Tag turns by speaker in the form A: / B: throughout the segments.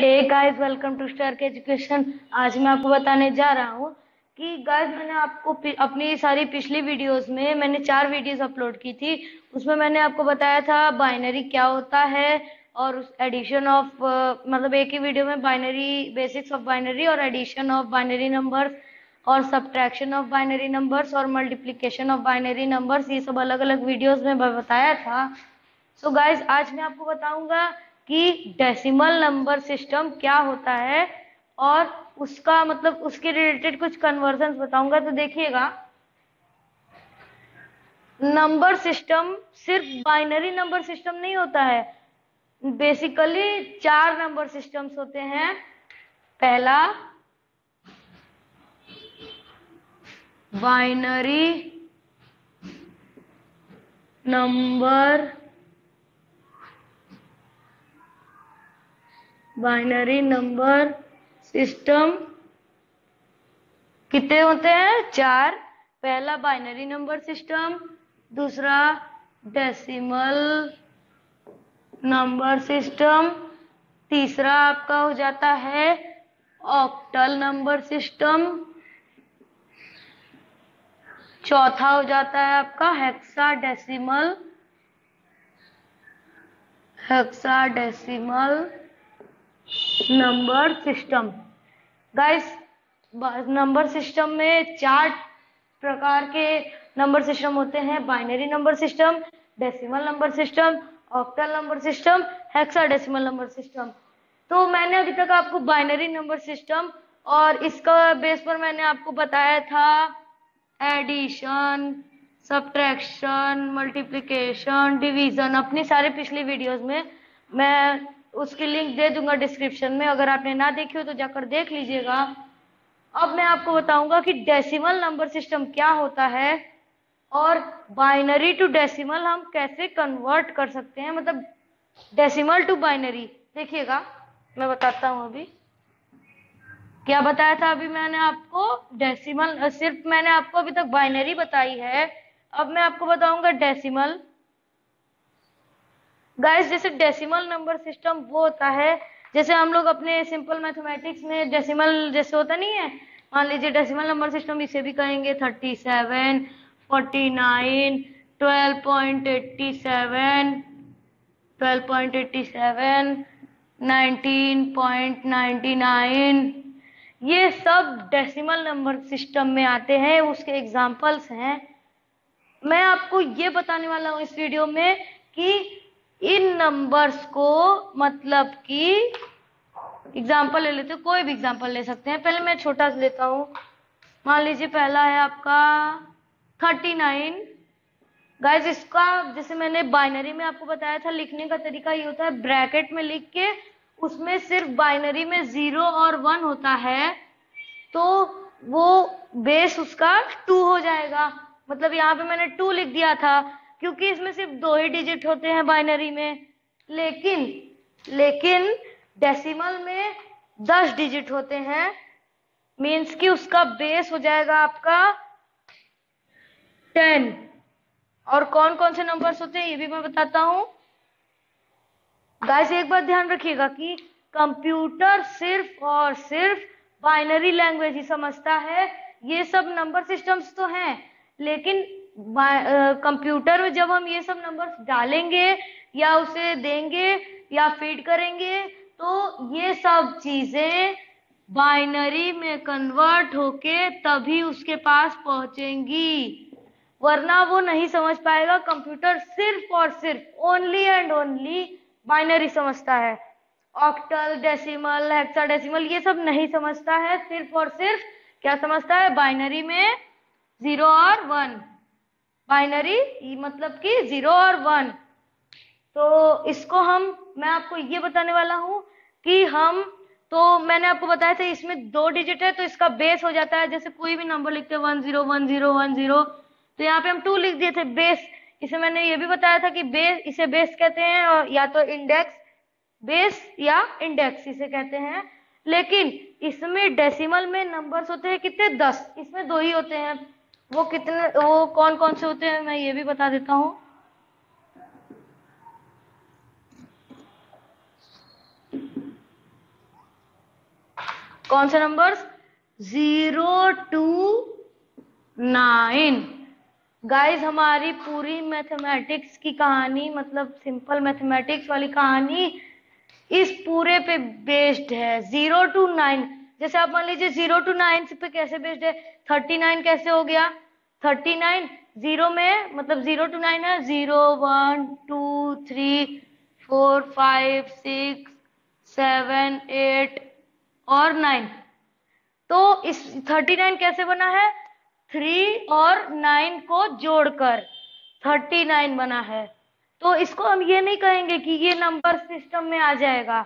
A: Hey guys, welcome to star के education. आज मैं आपको बताने जा रहा हूँ कि गाइस मैंने आपको अपनी सारी पिछली वीडियोस में मैंने 4 वीडियोस अपलोड की थी। उसमें मैंने आपको बताया था बाइनरी क्या होता है और उस एडिशन ऑफ मतलब एक ही वीडियो में बाइनरी बेसिक्स ऑफ बाइनरी और एडिशन ऑफ बाइनरी नंबर्स और सब्ट्रैक्शन ऑफ बाइनरी नंबर्स और मल्टीप्लिकेशन ऑफ बाइनरी नंबर्स, ये सब अलग अलग वीडियोस में बताया था। सो गाइस, आज मैं आपको बताऊंगा कि डेसिमल नंबर सिस्टम क्या होता है और उसका मतलब उसके रिलेटेड कुछ कन्वर्जन्स बताऊंगा। तो देखिएगा, नंबर सिस्टम सिर्फ बाइनरी नंबर सिस्टम नहीं होता है। बेसिकली 4 नंबर सिस्टम्स होते हैं। पहला बाइनरी नंबर सिस्टम कितने होते हैं? 4। पहला बाइनरी नंबर सिस्टम, दूसरा डेसिमल नंबर सिस्टम, तीसरा आपका हो जाता है ऑक्टल नंबर सिस्टम, चौथा हो जाता है आपका hexadecimal number system. Guys, number system में 4 प्रकार के नंबर सिस्टम होते हैं: binary number system, decimal number system, octal number system, hexadecimal number system. तो मैंने अभी तक आपको बाइनरी नंबर सिस्टम और इसका बेस पर मैंने आपको बताया था एडिशन, सब्ट्रैक्शन, मल्टीप्लिकेशन, डिवीजन। अपनी सारे पिछली वीडियोस में मैं उसकी लिंक दे दूंगा डिस्क्रिप्शन में, अगर आपने ना देखी हो तो जाकर देख लीजिएगा। अब मैं आपको बताऊंगा कि डेसिमल नंबर सिस्टम क्या होता है और बाइनरी टू डेसिमल हम कैसे कन्वर्ट कर सकते हैं, मतलब डेसिमल टू बाइनरी। देखिएगा, मैं बताता हूं। अभी क्या बताया था? अभी मैंने आपको डेसिमल, सिर्फ मैंने आपको अभी तक बाइनरी बताई है। अब मैं आपको बताऊंगा डेसिमल। गाइस, जैसे डेसिमल नंबर सिस्टम वो होता है जैसे हम लोग अपने सिंपल मैथमेटिक्स में डेसिमल जैसे होता नहीं है। मान लीजिए डेसिमल नंबर सिस्टम इसे भी कहेंगे 37, 49, 12.87, 12.87, 19.99। ये सब डेसिमल नंबर सिस्टम में आते हैं, उसके एग्जाम्पल्स हैं। मैं आपको ये बताने वाला हूँ इस वीडियो में कि इन नंबर्स को, मतलब कि एग्जाम्पल ले लेते हो, कोई भी एग्जाम्पल ले सकते हैं। पहले मैं छोटा सा लेता हूँ। मान लीजिए पहला है आपका 39। गाइस, इसका जैसे मैंने बाइनरी में आपको बताया था, लिखने का तरीका ये होता है, ब्रैकेट में लिख के उसमें सिर्फ बाइनरी में 0 और 1 होता है तो वो बेस उसका 2 हो जाएगा। मतलब यहाँ पे मैंने 2 लिख दिया था क्योंकि इसमें सिर्फ 2 ही डिजिट होते हैं बाइनरी में। लेकिन डेसिमल में 10 डिजिट होते हैं, मीन्स कि उसका बेस हो जाएगा आपका 10। और कौन कौन से नंबर्स होते हैं ये भी मैं बताता हूं। गाइस, एक बात ध्यान रखिएगा कि कंप्यूटर सिर्फ और सिर्फ बाइनरी लैंग्वेज ही समझता है। ये सब नंबर सिस्टम्स तो हैं, लेकिन कंप्यूटर में जब हम ये सब नंबर्स डालेंगे या उसे देंगे या फीड करेंगे तो ये सब चीजें बाइनरी में कन्वर्ट होके तभी उसके पास पहुंचेंगी, वरना वो नहीं समझ पाएगा। कंप्यूटर सिर्फ और सिर्फ ओनली एंड ओनली बाइनरी समझता है। ऑक्टल, डेसिमल, हेक्साडेसिमल ये सब नहीं समझता है। सिर्फ और सिर्फ क्या समझता है? बाइनरी में 0 और 1। बाइनरी मतलब कि 0 और 1। तो इसको मैं आपको ये बताने वाला हूं कि मैंने आपको बताया था इसमें 2 डिजिट है तो इसका बेस हो जाता है, जैसे कोई भी नंबर लिखते हैं 101010, तो यहाँ पे हम 2 लिख दिए थे बेस। इसे मैंने ये भी बताया था कि इसे बेस कहते हैं, और या तो इंडेक्स, बेस या इंडेक्स इसे कहते हैं। लेकिन इसमें डेसिमल में नंबर्स होते हैं कितने? 10। इसमें 2 ही होते हैं। वो कौन कौन से होते हैं मैं ये भी बता देता हूँ। कौन से नंबर्स? 0 to 9। गाइस हमारी पूरी मैथमेटिक्स की कहानी, मतलब सिंपल मैथमेटिक्स वाली कहानी इस पूरे पे बेस्ड है, 0 to 9। जैसे आप मान लीजिए 0 to 9 पे कैसे बेस्ड है? 39 कैसे हो गया? 39 0 में, मतलब 0 to 9 है, 0 1 2 3 4 5 6 7 8 और 9। तो इस 39 कैसे बना है? 3 और 9 को जोड़कर 39 बना है। तो इसको हम ये नहीं कहेंगे कि ये नंबर सिस्टम में आ जाएगा,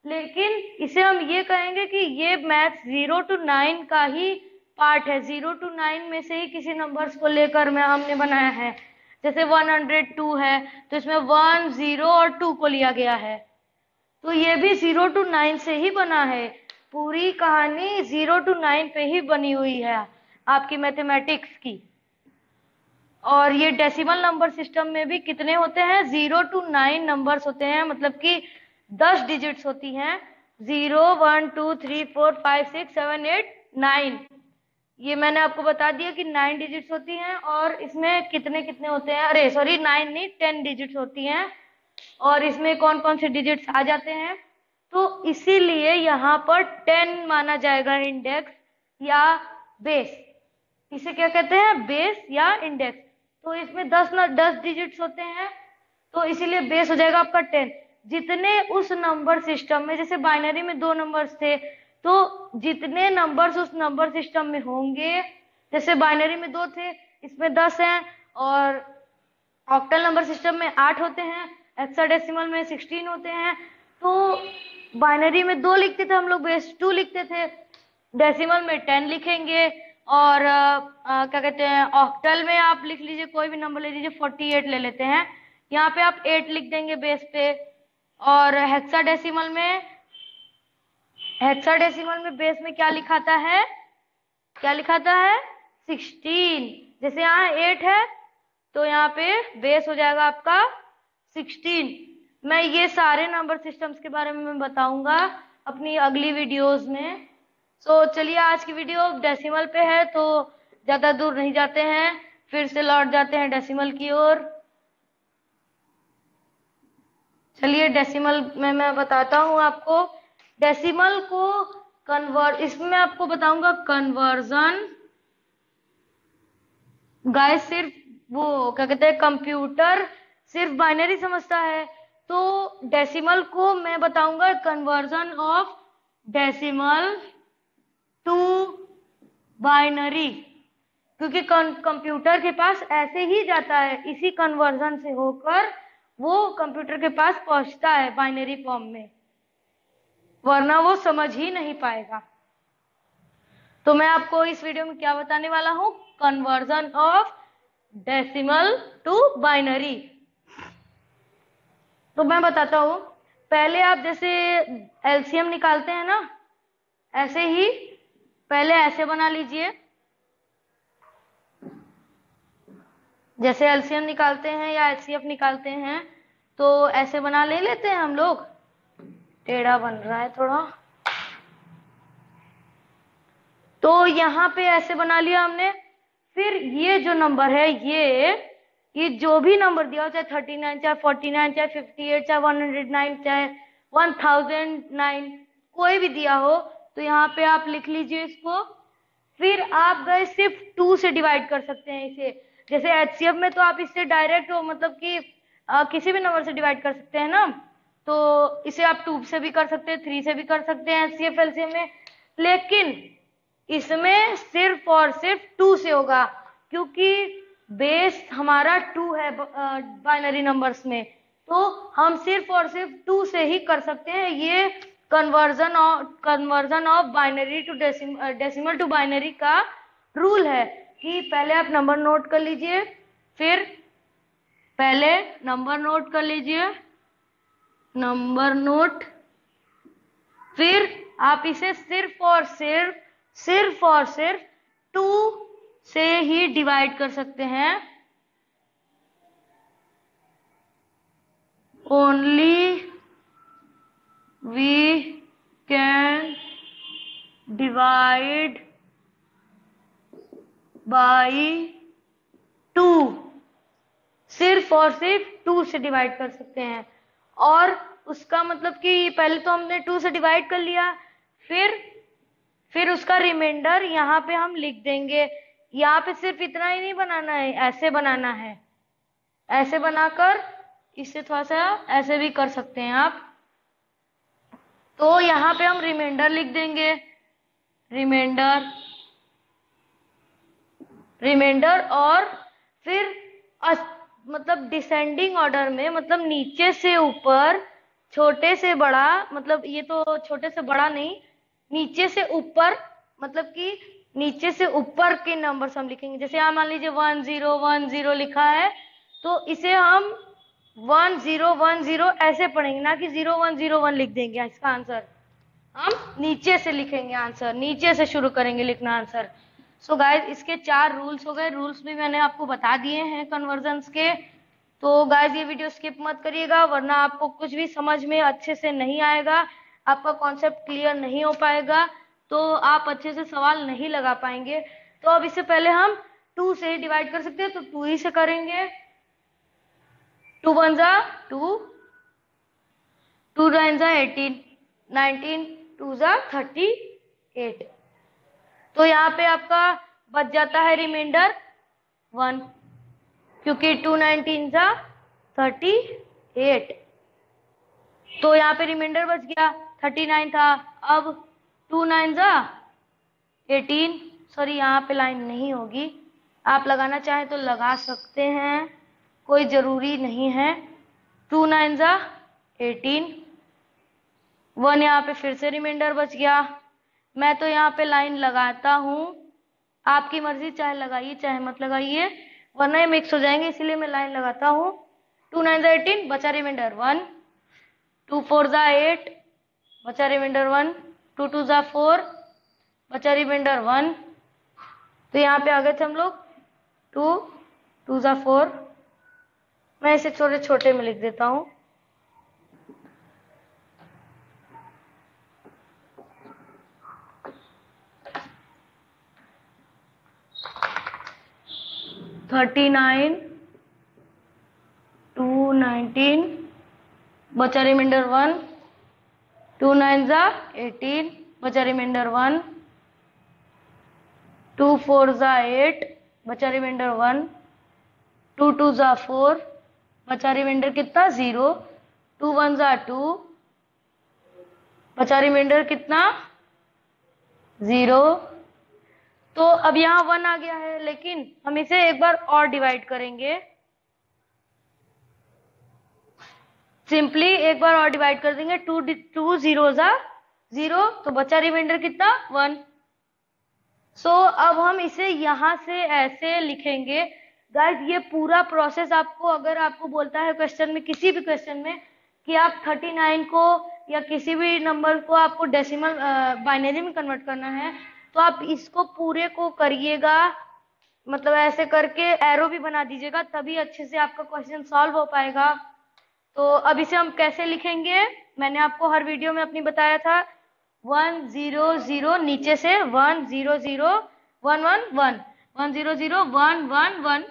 A: लेकिन इसे हम ये कहेंगे कि ये मैथ 0 to 9 का ही पार्ट है। 0 to 9 में से ही किसी नंबर्स को लेकर में हमने बनाया है। जैसे 102 है तो इसमें 1 0 और 2 को लिया गया है, तो ये भी 0 to 9 से ही बना है। पूरी कहानी 0 to 9 पे ही बनी हुई है आपकी मैथमेटिक्स की। और ये डेसिमल नंबर सिस्टम में भी कितने होते हैं? 0 to 9 नंबर्स होते हैं, मतलब कि 10 डिजिट्स होती हैं। 0 1 2 3 4 5 6 7 8 9। ये मैंने आपको बता दिया कि 9 डिजिट्स होती हैं। और इसमें कितने कितने होते हैं? अरे सॉरी, 9 नहीं, 10 डिजिट्स होती हैं। और इसमें कौन कौन से डिजिट्स आ जाते हैं? तो इसीलिए यहाँ पर 10 माना जाएगा इंडेक्स या बेस। इसे क्या कहते हैं? बेस या इंडेक्स। तो इसमें 10 डिजिट्स होते हैं, तो इसीलिए बेस हो जाएगा आपका 10। जितने उस नंबर सिस्टम में, जैसे बाइनरी में 2 नंबर्स थे, तो जितने नंबर्स उस नंबर सिस्टम में होंगे, जैसे बाइनरी में 2 थे, इसमें 10 हैं। और ऑक्टल नंबर सिस्टम में 8 होते हैं, हेक्साडेसिमल में 16 होते हैं। तो बाइनरी में 2 लिखते थे हम लोग, बेस 2 लिखते थे। डेसिमल में 10 लिखेंगे। और क्या कहते हैं, ऑक्टल में आप लिख लीजिए, कोई भी नंबर ले लीजिए, 48 ले लेते हैं, यहाँ पे आप 8 लिख देंगे बेस पे। और हेक्साडेसिमल में बेस में क्या लिखाता है? क्या लिखाता है? 16। जैसे यहाँ 8 है तो यहाँ पे बेस हो जाएगा आपका 16। मैं ये सारे नंबर सिस्टम्स के बारे में मैं बताऊंगा अपनी अगली वीडियोस में। सो चलिए, आज की वीडियो डेसिमल पे है, तो ज्यादा दूर नहीं जाते हैं, फिर से लौट जाते हैं डेसिमल की ओर। चलिए, डेसिमल में मैं बताता हूँ आपको। डेसिमल को इसमें मैं आपको बताऊंगा कन्वर्जन। गाइस सिर्फ वो क्या कहते हैं, कंप्यूटर सिर्फ बाइनरी समझता है, तो डेसिमल को मैं बताऊंगा conversion of decimal to binary, क्योंकि कंप्यूटर के पास ऐसे ही जाता है, इसी कन्वर्जन से होकर वो कंप्यूटर के पास पहुंचता है बाइनरी फॉर्म में, वरना वो समझ ही नहीं पाएगा। तो मैं आपको इस वीडियो में क्या बताने वाला हूं? Conversion of decimal to binary. तो मैं बताता हूं। पहले आप जैसे एलसीएम निकालते हैं ना, ऐसे ही पहले ऐसे बना लीजिए, जैसे एलसीएम निकालते हैं या एचसीएफ निकालते हैं, तो ऐसे बना ले लेते हैं हम लोग। टेढ़ा बन रहा है थोड़ा, तो यहाँ पे ऐसे बना लिया हमने। फिर ये जो नंबर है, ये जो भी नंबर दिया हो, चाहे 39, चाहे 49, चाहे 58, चाहे 109, चाहे 1009, कोई भी दिया हो, तो यहाँ पे आप लिख लीजिए इसको। फिर आप गए सिर्फ 2 से डिवाइड कर सकते हैं इसे। जैसे एचसीएफ में तो आप इससे डायरेक्ट हो, मतलब कि किसी भी नंबर से डिवाइड कर सकते हैं ना, तो इसे आप 2 से भी कर सकते हैं, 3 से भी कर सकते हैं एचसीएफ एलसीएम में। लेकिन इसमें सिर्फ और सिर्फ 2 से होगा, क्योंकि बेस हमारा 2 है बाइनरी नंबर्स में, तो हम सिर्फ और सिर्फ 2 से ही कर सकते हैं। ये conversion of binary to decimal to binary का रूल है कि पहले आप नंबर नोट कर लीजिए, फिर पहले नंबर नोट कर लीजिए, नंबर नोट, फिर आप इसे सिर्फ और सिर्फ 2 से ही डिवाइड कर सकते हैं। Only we can divide by 2, सिर्फ और सिर्फ 2 से डिवाइड कर सकते हैं। और उसका मतलब कि पहले तो हमने 2 से डिवाइड कर लिया, फिर उसका रिमाइंडर यहाँ पे हम लिख देंगे। यहाँ पे सिर्फ इतना ही नहीं बनाना है, ऐसे बनाना है। ऐसे बनाकर इससे थोड़ा सा ऐसे भी कर सकते हैं आप। तो यहाँ पे हम रिमाइंडर लिख देंगे, रिमाइंडर और फिर मतलब डिसेंडिंग ऑर्डर में, मतलब नीचे से ऊपर, छोटे से बड़ा, मतलब ये तो छोटे से बड़ा नहीं, नीचे से ऊपर, मतलब कि नीचे से ऊपर के नंबर्स हम लिखेंगे। जैसे यहाँ मान लीजिए 1010 लिखा है, तो इसे हम 1010 ऐसे पढ़ेंगे, ना कि 0101 लिख देंगे। इसका आंसर हम नीचे से लिखेंगे, आंसर नीचे से शुरू करेंगे लिखना आंसर। सो गाइज इसके 4 रूल्स हो गए। रूल्स भी मैंने आपको बता दिए हैं कन्वर्जन्स के। तो गाइज ये वीडियो स्किप मत करिएगा, वरना आपको कुछ भी समझ में अच्छे से नहीं आएगा, आपका कॉन्सेप्ट क्लियर नहीं हो पाएगा, तो आप अच्छे से सवाल नहीं लगा पाएंगे। तो अब इससे पहले हम 2 से डिवाइड कर सकते हैं, तो 2 ही से करेंगे। 2 1 जा 2, 2 9 जा 18, 19, 2 जा 38। तो यहाँ पे आपका बच जाता है रिमाइंडर 1, क्योंकि 2 19 जा 38। तो यहाँ पे रिमाइंडर बच गया, 39 था। अब 2 9 जा 18, सॉरी यहाँ पे लाइन नहीं होगी, आप लगाना चाहें तो लगा सकते हैं, कोई जरूरी नहीं है। 2 9 जा 18, 1 यहाँ पे फिर से रिमाइंडर बच गया। मैं तो यहाँ पे लाइन लगाता हूँ, आपकी मर्जी, चाहे लगाइए चाहे मत लगाइए, वरना ये मिक्स हो जाएंगे, इसीलिए मैं लाइन लगाता हूँ। 2 9 जा 18, बचा रिमाइंडर 1, 2 4 जा 8, बचा रिमाइंडर 1, 2 2 जा 4, बचा रिमाइंडर 1। तो यहाँ पे आ गए थे हम लोग 2 2 जा 4। मैं इसे छोटे छोटे में लिख देता हूँ। $39, 2 19, बचा रिमाइंडर 1, 2 9 जा 18, बचा रिमाइंडर 1, 2 4 जा 8, बचा रिमाइंडर 1, 2 2 जा 4, बचा रिमाइंडर कितना 0, 2 1 जा 2, बचा रिमाइंडर कितना 0। तो अब यहाँ 1 आ गया है, लेकिन हम इसे एक बार और डिवाइड करेंगे, सिंपली एक बार और डिवाइड कर देंगे। 2 0 जा 0, तो बचा रिमाइंडर कितना 1। सो अब हम इसे यहाँ से ऐसे लिखेंगे। गाइस ये पूरा प्रोसेस आपको, अगर आपको बोलता है क्वेश्चन में, किसी भी क्वेश्चन में, कि आप 39 को या किसी भी नंबर को आपको डेसिमल बाइनरी में कन्वर्ट करना है, तो आप इसको पूरे को करिएगा, मतलब ऐसे करके एरो भी बना दीजिएगा, तभी अच्छे से आपका क्वेश्चन सॉल्व हो पाएगा। तो अब इसे हम कैसे लिखेंगे, मैंने आपको हर वीडियो में अपनी बताया था। 1 0 0, नीचे से 1 0 0 1 1 1, 1 0 0 1 1 1,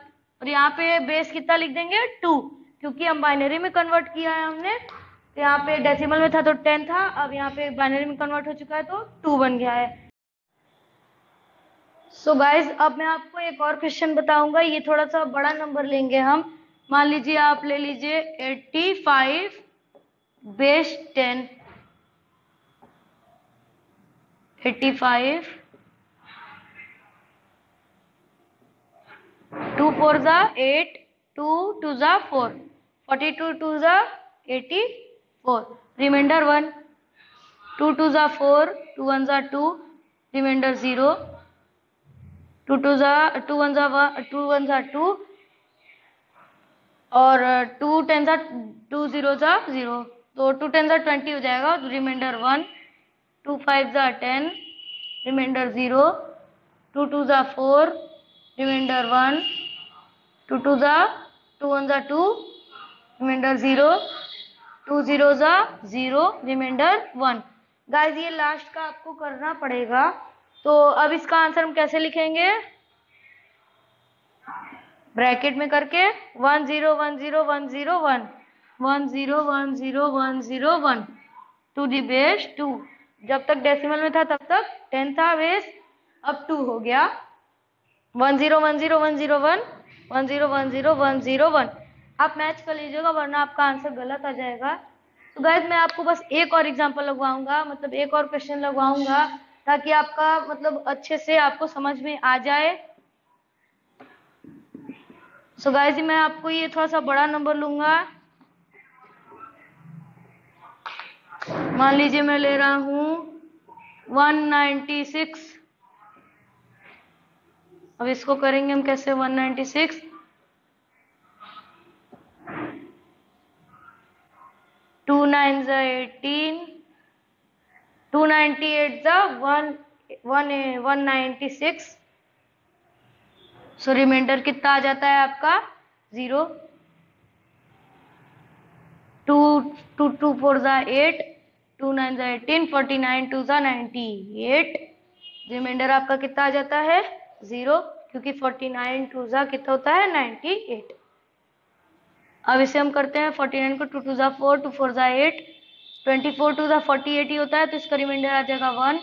A: और यहाँ पे बेस कितना लिख देंगे 2, क्योंकि हम बाइनरी में कन्वर्ट किया है हमने। तो यहाँ पे डेसिमल में था तो 10 था, अब यहाँ पे बाइनरी में कन्वर्ट हो चुका है तो 2 बन गया है। सो गाइज अब मैं आपको एक और क्वेश्चन बताऊंगा, ये थोड़ा सा बड़ा नंबर लेंगे हम। मान लीजिए आप ले लीजिए 85 बेस 10, 85, 2 4 जा 8, 2 2 जा 4, 42 2 जा 84, रिमाइंडर 1, 2 2 जा 4, 2 1 जा 2, रिमाइंडर 0, 2 2 जा 2 1 जा 2, और 2 10 जा 2 0 जा 0, तो 2 10 जा 20 हो जाएगा, रिमाइंडर 1, 2 5 जा 10, रिमाइंडर 0, 2 2 जा 4, रिमाइंडर 1, 2 2 जा 2 1 जा 2, रिमाइंडर 0, 2 0 जा 0, रिमाइंडर 1। गाइस ये लास्ट का आपको करना पड़ेगा, तो अब इसका आंसर हम कैसे लिखेंगे, ब्रैकेट में करके 1 0 1 0 1 0 1 1 0 1 0 1 0 1 टू दी बेस 2। जब तक डेसिमल में था तब तक 10 था बेस, अब 2 हो गया। 1 0 1 0 1 0 1 1 0 1 0 1 0 1। आप मैच कर लीजिएगा वरना आपका आंसर गलत आ जाएगा। तो गाइस मैं आपको बस एक और एग्जांपल लगवाऊंगा, मतलब एक और क्वेश्चन लगवाऊंगा, ताकि आपका मतलब अच्छे से आपको समझ में आ जाए। सो गाइस मैं आपको ये थोड़ा सा बड़ा नंबर लूंगा, मान लीजिए मैं ले रहा हूं 196। अब इसको करेंगे हम कैसे, 196 2 9 18 298 196। सो रिमाइंडर कितना आ जाता है आपका 0। 2 2 2 4 8 2 9 18 49 2 98। रिमाइंडर आपका कितना आ जाता है 0, क्योंकि 49 2 कितना होता है 98। अब इसे हम करते हैं 49 को 2 2 4 2 4 8 24 2 48 ही होता है, तो इसका रिमाइंडर आ जाएगा 1।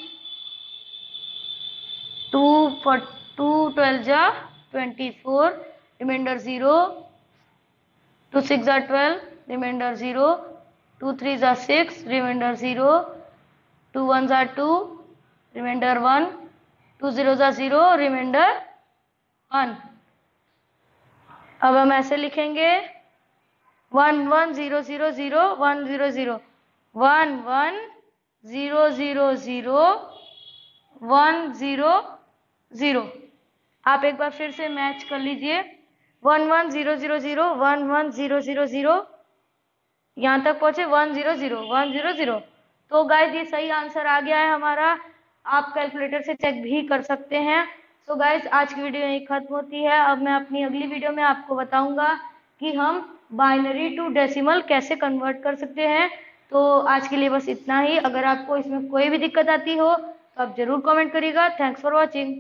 A: 2 12 24 reminder 0। 2 6 12 reminder 0। 2 3 6 reminder 0। 2 1 2 reminder 1। 2 0 0 reminder 1। अब हम ऐसे लिखेंगे 1 1 0 0 0 1 0 0 1 1 0 0 0 1 0 0। आप एक बार फिर से मैच कर लीजिए, 1 1 0 0 0 1 1 0 0 0, यहाँ तक पहुंचे 1 0 0 1 0 0। तो गाइस ये सही आंसर आ गया है हमारा, आप कैलकुलेटर से चेक भी कर सकते हैं। तो गाइस आज की वीडियो यही खत्म होती है। अब मैं अपनी अगली वीडियो में आपको बताऊंगा कि हम बाइनरी टू डेसिमल कैसे कन्वर्ट कर सकते हैं। तो आज के लिए बस इतना ही। अगर आपको इसमें कोई भी दिक्कत आती हो तो आप जरूर कमेंट करिएगा। Thanks for watching.